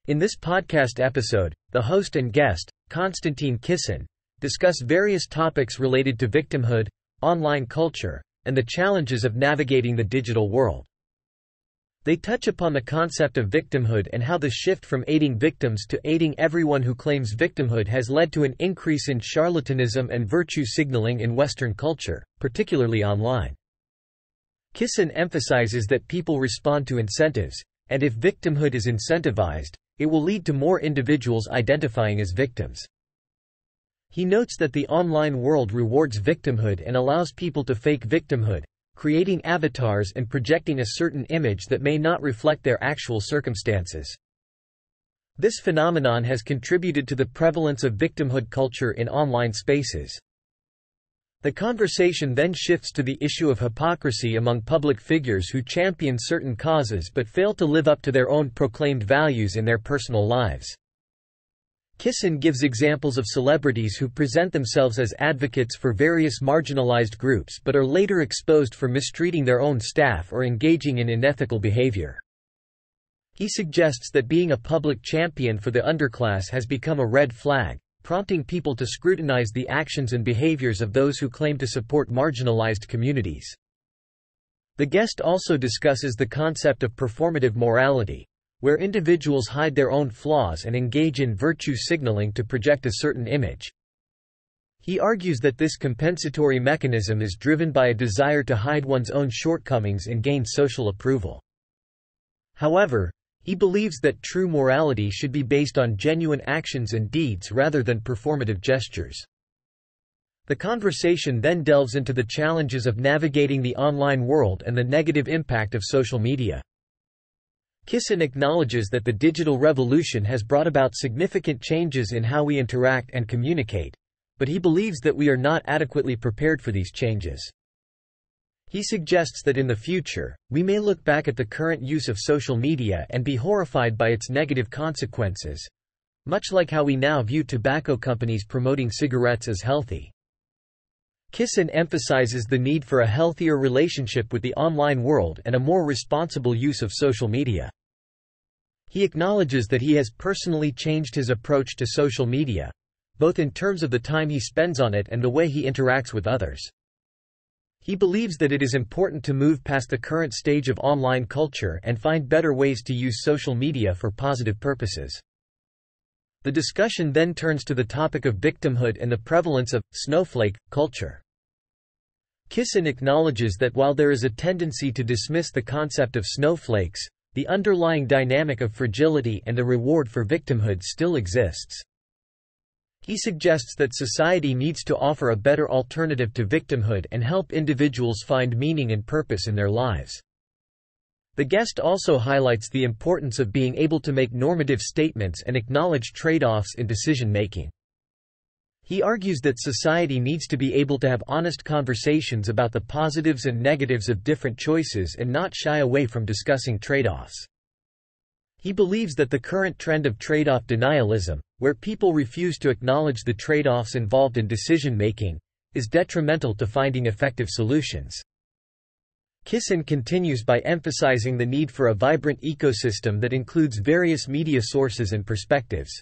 In this podcast episode, the host and guest, Konstantin Kisin, discuss various topics related to victimhood, online culture, and the challenges of navigating the digital world. They touch upon the concept of victimhood and how the shift from aiding victims to aiding everyone who claims victimhood has led to an increase in charlatanism and virtue signaling in Western culture, particularly online. Kisin emphasizes that people respond to incentives, and if victimhood is incentivized, it will lead to more individuals identifying as victims. He notes that the online world rewards victimhood and allows people to fake victimhood, creating avatars and projecting a certain image that may not reflect their actual circumstances. This phenomenon has contributed to the prevalence of victimhood culture in online spaces. The conversation then shifts to the issue of hypocrisy among public figures who champion certain causes but fail to live up to their own proclaimed values in their personal lives. Kisin gives examples of celebrities who present themselves as advocates for various marginalized groups but are later exposed for mistreating their own staff or engaging in unethical behavior. He suggests that being a public champion for the underclass has become a red flag, prompting people to scrutinize the actions and behaviors of those who claim to support marginalized communities. The guest also discusses the concept of performative morality, where individuals hide their own flaws and engage in virtue signaling to project a certain image. He argues that this compensatory mechanism is driven by a desire to hide one's own shortcomings and gain social approval. However, he believes that true morality should be based on genuine actions and deeds rather than performative gestures. The conversation then delves into the challenges of navigating the online world and the negative impact of social media. Kisin acknowledges that the digital revolution has brought about significant changes in how we interact and communicate, but he believes that we are not adequately prepared for these changes. He suggests that in the future, we may look back at the current use of social media and be horrified by its negative consequences, much like how we now view tobacco companies promoting cigarettes as healthy. Kisin emphasizes the need for a healthier relationship with the online world and a more responsible use of social media. He acknowledges that he has personally changed his approach to social media, both in terms of the time he spends on it and the way he interacts with others. He believes that it is important to move past the current stage of online culture and find better ways to use social media for positive purposes. The discussion then turns to the topic of victimhood and the prevalence of snowflake culture. Kisin acknowledges that while there is a tendency to dismiss the concept of snowflakes, the underlying dynamic of fragility and a reward for victimhood still exists. He suggests that society needs to offer a better alternative to victimhood and help individuals find meaning and purpose in their lives. The guest also highlights the importance of being able to make normative statements and acknowledge trade-offs in decision-making. He argues that society needs to be able to have honest conversations about the positives and negatives of different choices and not shy away from discussing trade-offs. He believes that the current trend of trade-off denialism, where people refuse to acknowledge the trade-offs involved in decision-making, is detrimental to finding effective solutions. Kisin continues by emphasizing the need for a vibrant ecosystem that includes various media sources and perspectives.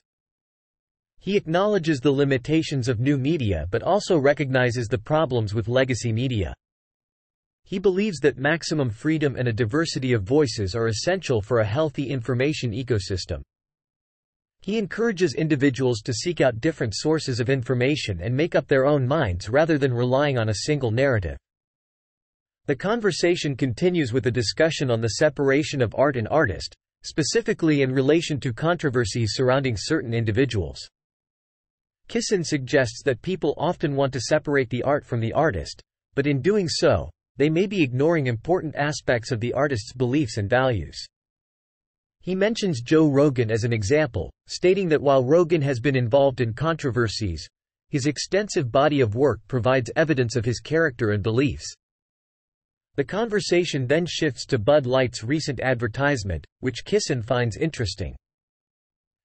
He acknowledges the limitations of new media but also recognizes the problems with legacy media. He believes that maximum freedom and a diversity of voices are essential for a healthy information ecosystem. He encourages individuals to seek out different sources of information and make up their own minds rather than relying on a single narrative. The conversation continues with a discussion on the separation of art and artist, specifically in relation to controversies surrounding certain individuals. Kisin suggests that people often want to separate the art from the artist, but in doing so, they may be ignoring important aspects of the artist's beliefs and values. He mentions Joe Rogan as an example, stating that while Rogan has been involved in controversies, his extensive body of work provides evidence of his character and beliefs. The conversation then shifts to Bud Light's recent advertisement, which Kisin finds interesting.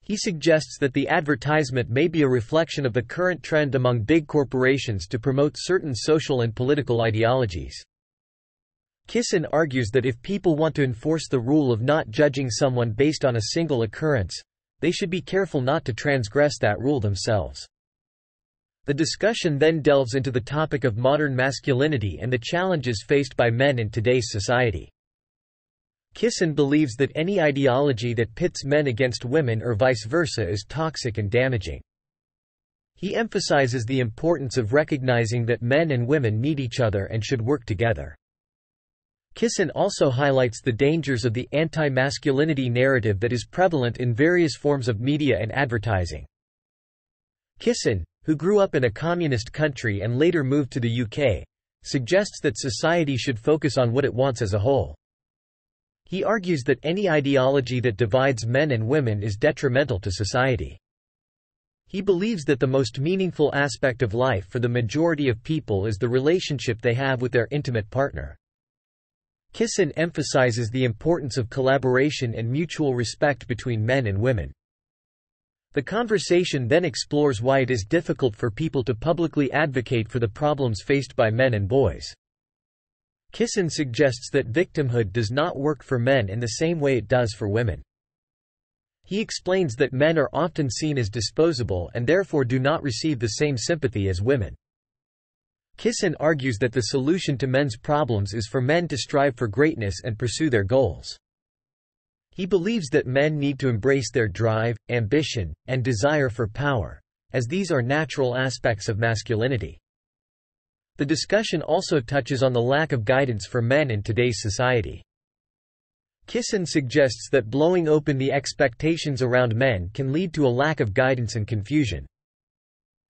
He suggests that the advertisement may be a reflection of the current trend among big corporations to promote certain social and political ideologies. Kisin argues that if people want to enforce the rule of not judging someone based on a single occurrence, they should be careful not to transgress that rule themselves. The discussion then delves into the topic of modern masculinity and the challenges faced by men in today's society. Kisin believes that any ideology that pits men against women or vice versa is toxic and damaging. He emphasizes the importance of recognizing that men and women need each other and should work together. Kisin also highlights the dangers of the anti-masculinity narrative that is prevalent in various forms of media and advertising. Kisin, who grew up in a communist country and later moved to the UK, suggests that society should focus on what it wants as a whole. He argues that any ideology that divides men and women is detrimental to society. He believes that the most meaningful aspect of life for the majority of people is the relationship they have with their intimate partner. Kisin emphasizes the importance of collaboration and mutual respect between men and women. The conversation then explores why it is difficult for people to publicly advocate for the problems faced by men and boys. Kisin suggests that victimhood does not work for men in the same way it does for women. He explains that men are often seen as disposable and therefore do not receive the same sympathy as women. Kisin argues that the solution to men's problems is for men to strive for greatness and pursue their goals. He believes that men need to embrace their drive, ambition, and desire for power, as these are natural aspects of masculinity. The discussion also touches on the lack of guidance for men in today's society. Kisin suggests that blowing open the expectations around men can lead to a lack of guidance and confusion.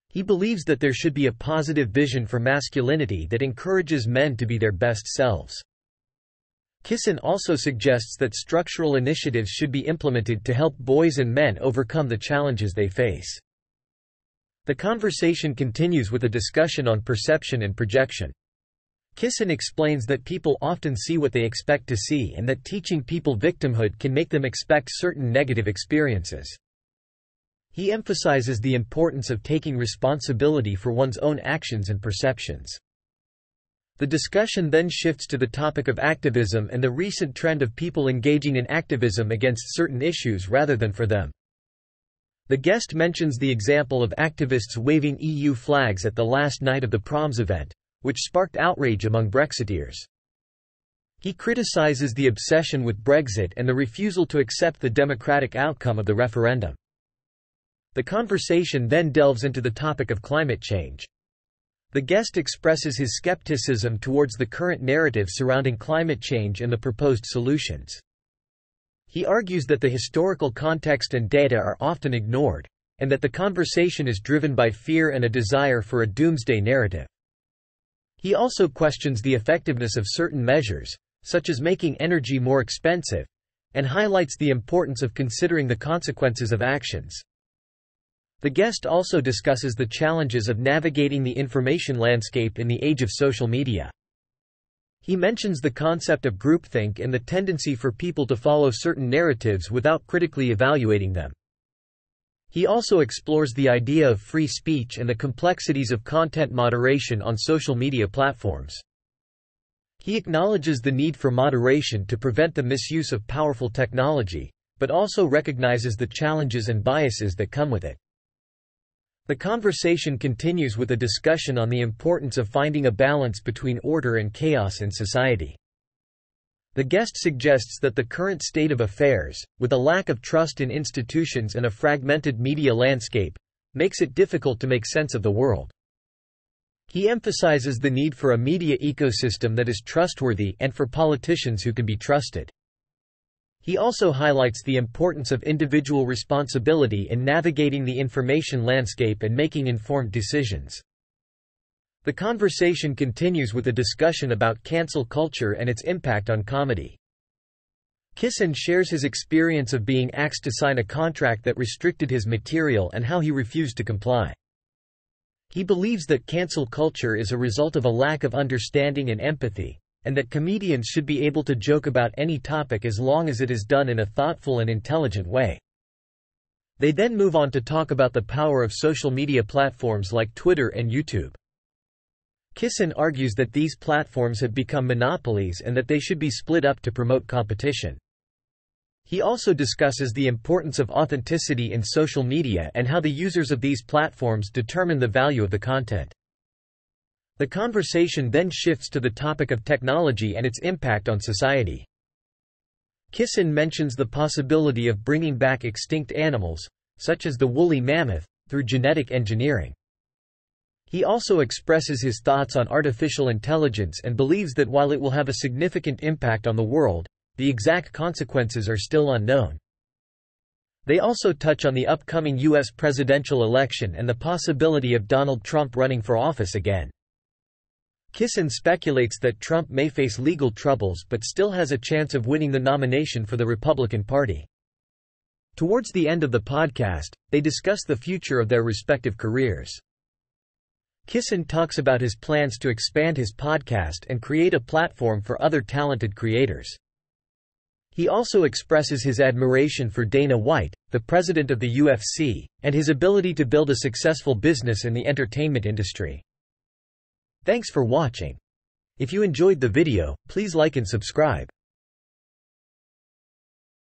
He believes that there should be a positive vision for masculinity that encourages men to be their best selves. Kisin also suggests that structural initiatives should be implemented to help boys and men overcome the challenges they face. The conversation continues with a discussion on perception and projection. Kisin explains that people often see what they expect to see and that teaching people victimhood can make them expect certain negative experiences. He emphasizes the importance of taking responsibility for one's own actions and perceptions. The discussion then shifts to the topic of activism and the recent trend of people engaging in activism against certain issues rather than for them. The guest mentions the example of activists waving EU flags at the last night of the proms event, which sparked outrage among Brexiteers. He criticizes the obsession with Brexit and the refusal to accept the democratic outcome of the referendum. The conversation then delves into the topic of climate change. The guest expresses his skepticism towards the current narrative surrounding climate change and the proposed solutions. He argues that the historical context and data are often ignored, and that the conversation is driven by fear and a desire for a doomsday narrative. He also questions the effectiveness of certain measures, such as making energy more expensive, and highlights the importance of considering the consequences of actions. The guest also discusses the challenges of navigating the information landscape in the age of social media. He mentions the concept of groupthink and the tendency for people to follow certain narratives without critically evaluating them. He also explores the idea of free speech and the complexities of content moderation on social media platforms. He acknowledges the need for moderation to prevent the misuse of powerful technology, but also recognizes the challenges and biases that come with it. The conversation continues with a discussion on the importance of finding a balance between order and chaos in society. The guest suggests that the current state of affairs, with a lack of trust in institutions and a fragmented media landscape, makes it difficult to make sense of the world. He emphasizes the need for a media ecosystem that is trustworthy and for politicians who can be trusted. He also highlights the importance of individual responsibility in navigating the information landscape and making informed decisions. The conversation continues with a discussion about cancel culture and its impact on comedy. Kisin shares his experience of being asked to sign a contract that restricted his material and how he refused to comply. He believes that cancel culture is a result of a lack of understanding and empathy, and that comedians should be able to joke about any topic as long as it is done in a thoughtful and intelligent way. They then move on to talk about the power of social media platforms like Twitter and YouTube. Kisin argues that these platforms have become monopolies and that they should be split up to promote competition. He also discusses the importance of authenticity in social media and how the users of these platforms determine the value of the content. The conversation then shifts to the topic of technology and its impact on society. Kisin mentions the possibility of bringing back extinct animals, such as the woolly mammoth, through genetic engineering. He also expresses his thoughts on artificial intelligence and believes that while it will have a significant impact on the world, the exact consequences are still unknown. They also touch on the upcoming U.S. presidential election and the possibility of Donald Trump running for office again. Kisin speculates that Trump may face legal troubles but still has a chance of winning the nomination for the Republican Party. Towards the end of the podcast, they discuss the future of their respective careers. Kisin talks about his plans to expand his podcast and create a platform for other talented creators. He also expresses his admiration for Dana White, the president of the UFC, and his ability to build a successful business in the entertainment industry. Thanks for watching. If you enjoyed the video, please like and subscribe.